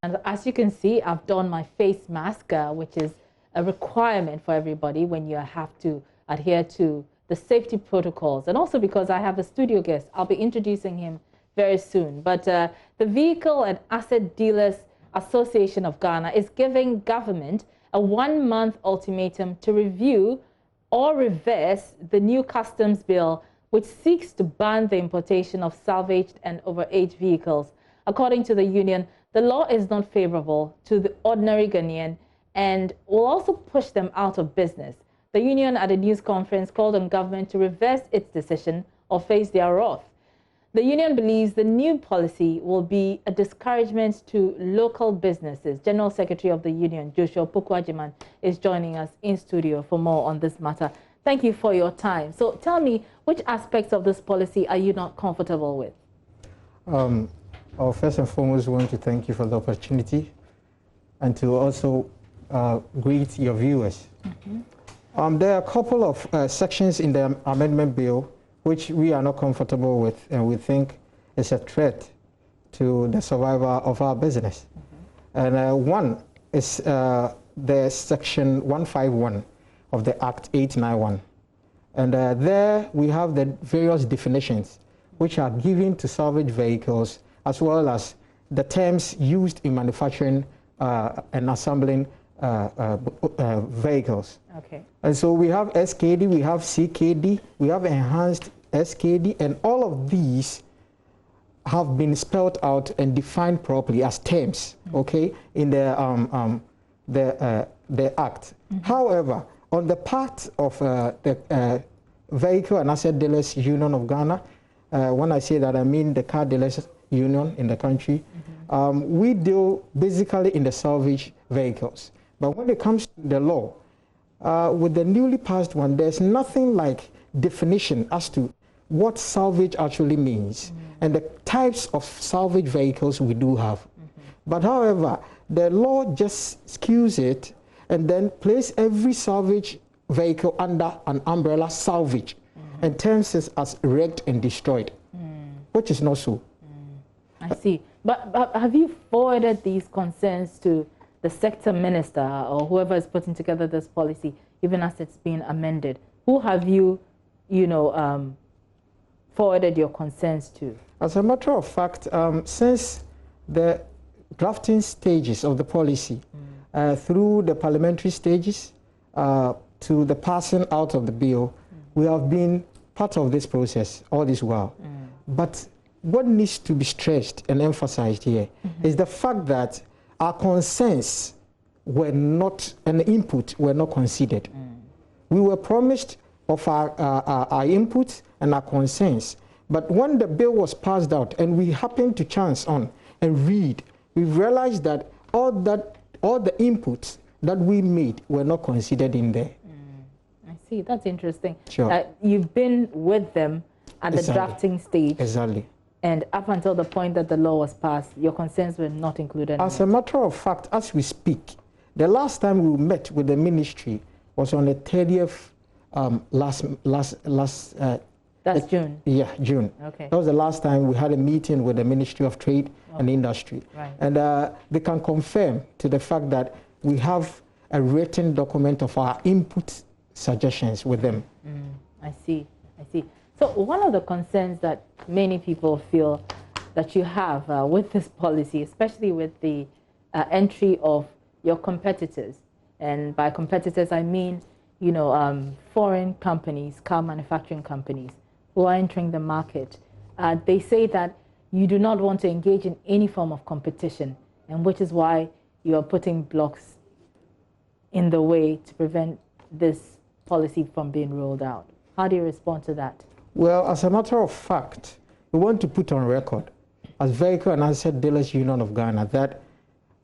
And as you can see, I've done my face mask, which is a requirement for everybody when you have to adhere to the safety protocols. And also because I have a studio guest, I'll be introducing him very soon. But the Vehicle and Asset Dealers Association of Ghana is giving government a 1-month ultimatum to review or reverse the new customs bill, which seeks to ban the importation of salvaged and overaged vehicles. According to the union, the law is not favorable to the ordinary Ghanaian and will also push them out of business. The union at a news conference called on government to reverse its decision or face their wrath. The union believes the new policy will be a discouragement to local businesses. General Secretary of the union, Joshua Pokwajiman, is joining us in studio for more on this matter. Thank you for your time. So tell me, which aspects of this policy are you not comfortable with? First and foremost, I want to thank you for the opportunity and to also greet your viewers. There are a couple of sections in the amendment bill which we are not comfortable with, and we think is a threat to the survival of our business. And one is the section 151 of the Act 891. And there we have the various definitions which are given to salvage vehicles, as well as the terms used in manufacturing and assembling vehicles. Okay. And so we have SKD, we have CKD, we have enhanced SKD, and all of these have been spelled out and defined properly as terms, okay, in the Act. However, on the part of the Vehicle and Asset Dealers Union of Ghana, when I say that, I mean the car dealers union in the country, we deal basically in the salvage vehicles. But when it comes to the law, with the newly passed one, there's nothing like definition as to what salvage actually means and the types of salvage vehicles we do have. But however, the law just skews it and then place every salvage vehicle under an umbrella salvage and terms it as wrecked and destroyed, which is not so. I see. But have you forwarded these concerns to the sector minister or whoever is putting together this policy, even as it's being amended? Who have you, forwarded your concerns to? As a matter of fact, since the drafting stages of the policy, through the parliamentary stages to the passing out of the bill, we have been part of this process all this while. But what needs to be stressed and emphasized here is the fact that our concerns were not, and input were not considered. We were promised of our input and our concerns, but when the bill was passed out and we happened to chance on and read, we realized that all the inputs that we made were not considered in there. I see. That's interesting. Sure. You've been with them at the drafting stage. Exactly. And up until the point that the law was passed, your concerns were not included. As a matter of fact, as we speak, the last time we met with the ministry was on the 30th that's June. Yeah, June. Okay. That was the last time we had a meeting with the Ministry of Trade and Industry. Right. And they can confirm to the fact that we have a written document of our input suggestions with them. I see. I see. So one of the concerns that many people feel that you have with this policy, especially with the entry of your competitors, and by competitors I mean, foreign companies, car manufacturing companies who are entering the market, they say that you do not want to engage in any form of competition, and which is why you are putting blocks in the way to prevent this policy from being rolled out. How do you respond to that? Well, as a matter of fact, we want to put on record as Vehicle and Asset Dealers Union of Ghana that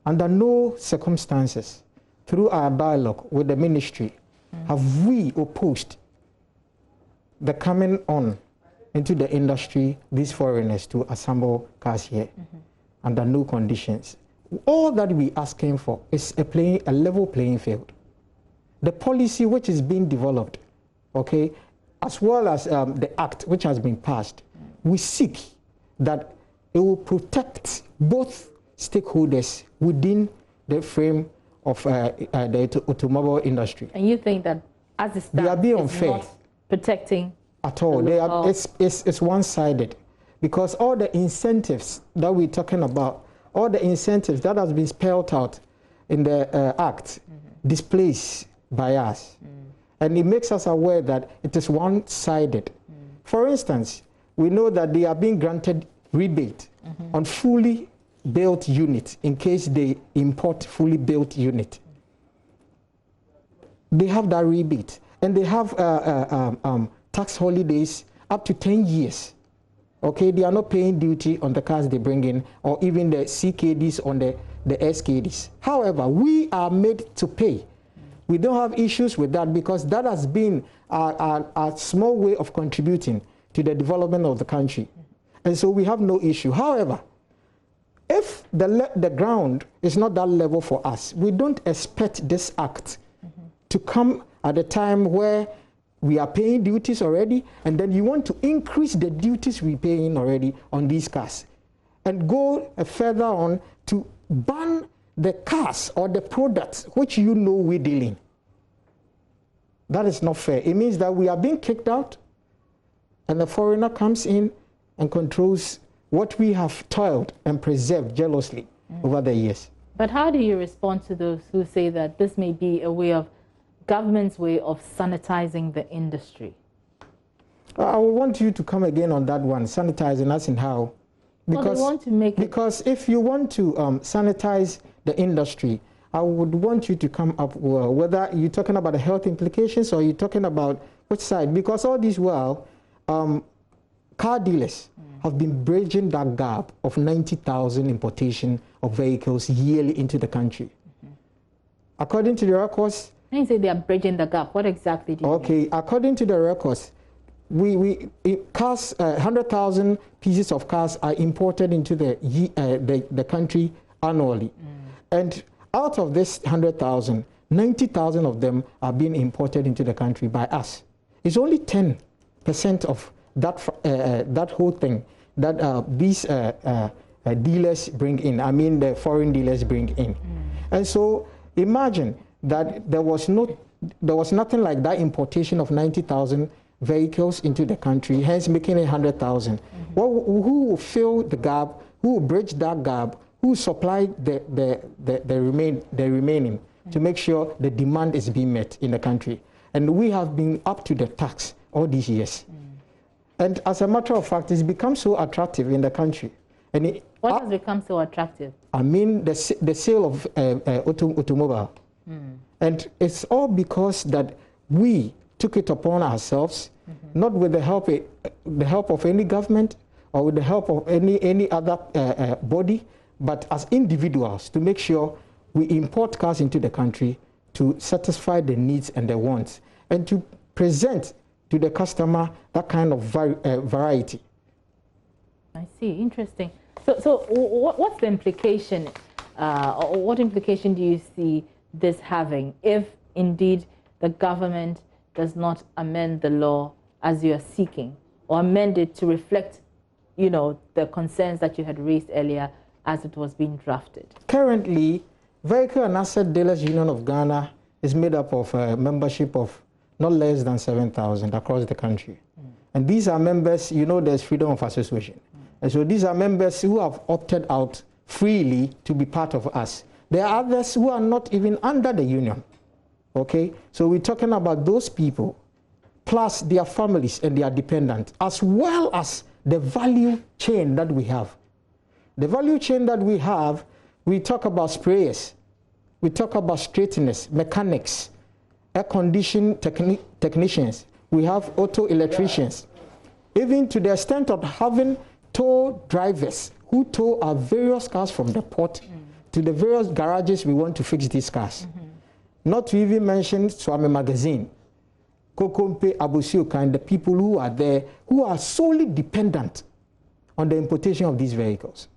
under no circumstances, through our dialogue with the ministry, have we opposed the coming on into the industry, these foreigners to assemble cars here under no conditions. All that we asking for is a level playing field. The policy which is being developed, okay, as well as the act which has been passed, we seek that it will protect both stakeholders within the frame of the automobile industry. And you think that as it stands, they are being it's unfair not protecting at all. It's one-sided, because all the incentives that we're talking about, all the incentives that has been spelled out in the Act, displaced by us. And it makes us aware that it is one-sided. For instance, we know that they are being granted rebate on fully built units in case they import fully built unit. They have that rebate, and they have tax holidays up to 10 years. Okay, they are not paying duty on the cars they bring in, or even the CKDs on the SKDs. However, we are made to pay. We don't have issues with that, because that has been a small way of contributing to the development of the country. And so we have no issue. However, if the ground is not that level for us, we don't expect this act to come at a time where we are paying duties already, and then you want to increase the duties we're paying already on these cars, and go further on to ban the cars or the products which you know we're dealing. That is not fair. It means that we are being kicked out, and the foreigner comes in and controls what we have toiled and preserved jealously over the years. But how do you respond to those who say that this may be a way of government's way of sanitizing the industry? I want you to come again on that one, sanitizing as in how? Because, well, they want to make because if you want to sanitize the industry, I would want you to come up with whether you're talking about the health implications or you're talking about which side. Because all these while, car dealers have been bridging that gap of 90,000 importation of vehicles yearly into the country. According to the records, when you say they are bridging the gap, what exactly do you mean? According to the records, cars, 100,000 pieces of cars are imported into the country annually. And out of this 100,000, 90,000 of them are being imported into the country by us. It's only 10% of that whole thing that these dealers bring in. I mean, the foreign dealers bring in. And so imagine that there was nothing like that importation of 90,000 vehicles into the country, hence making it 100,000. Well, who will fill the gap? Who will bridge that gap? Who will supply the remaining to make sure the demand is being met in the country? And we have been up to the tax all these years. And as a matter of fact, it's become so attractive in the country. And what has become so attractive? I mean, the sale of automobile. And it's all because that we took it upon ourselves, not with the help of any government or with the help of any other body, but as individuals, to make sure we import cars into the country to satisfy the needs and the wants, and to present to the customer that kind of variety. I see. Interesting. So what's the implication, or what implication do you see this having if indeed the government does not amend the law as you are seeking, or amend it to reflect, you know, the concerns that you had raised earlier as it was being drafted? Currently, Vehicle and Asset Dealers Union of Ghana is made up of a membership of not less than 7,000 across the country. And these are members, you know, there's freedom of association. And so these are members who have opted out freely to be part of us. There are others who are not even under the union. Okay? So we're talking about those people, plus their families and their dependents, as well as the value chain that we have. The value chain that we have, we talk about sprayers, we talk about straighteners, mechanics, air condition technicians, we have auto electricians, even to the extent of having tow drivers who tow our various cars from the port to the various garages we want to fix these cars. Not to even mention Swami Magazine, Kokompe, Abusioka, and the people who are there who are solely dependent on the importation of these vehicles.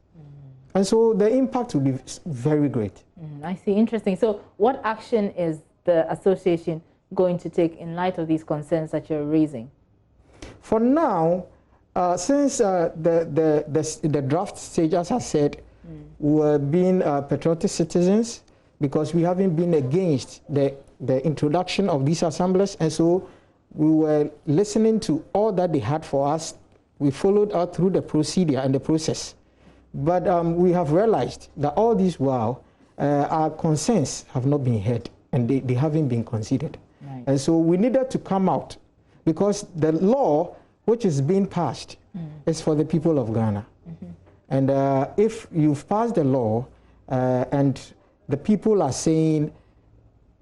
And so the impact will be very great. I see. Interesting. So what action is the association going to take in light of these concerns that you're raising? For now, since the draft stage, as I said, We were being patriotic citizens because we haven't been against the introduction of these assemblies, and so we were listening to all that they had for us. We followed out through the procedure and the process. But we have realized that all this while, our concerns have not been heard, and they haven't been considered. Right. And so we needed to come out, because the law which is being passed is for the people of Ghana. And if you've passed the law and the people are saying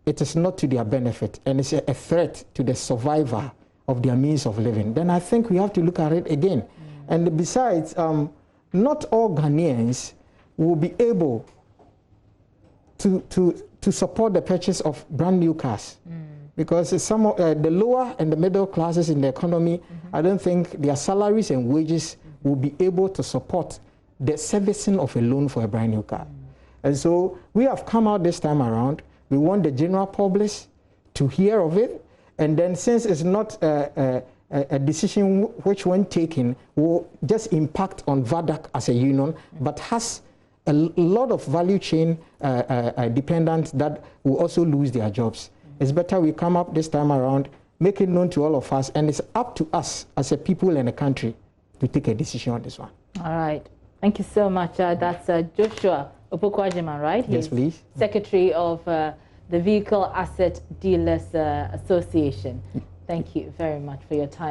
it is not to their benefit and it's a threat to the survival of their means of living, then I think we have to look at it again. And besides, not all Ghanaians will be able to support the purchase of brand new cars. Because some of the lower and the middle classes in the economy, I don't think their salaries and wages will be able to support the servicing of a loan for a brand new car. And so we have come out this time around. We want the general public to hear of it. And then, since it's not a decision which, when taken, will just impact on VADAC as a union, but has a lot of value chain dependents that will also lose their jobs. It's better we come up this time around, make it known to all of us, and it's up to us as a people and a country to take a decision on this one. All right. Thank you so much. That's Joshua Opoku-Agyeman, right? Yes, please. Secretary of the Vehicle Asset Dealers Association. Thank you very much for your time.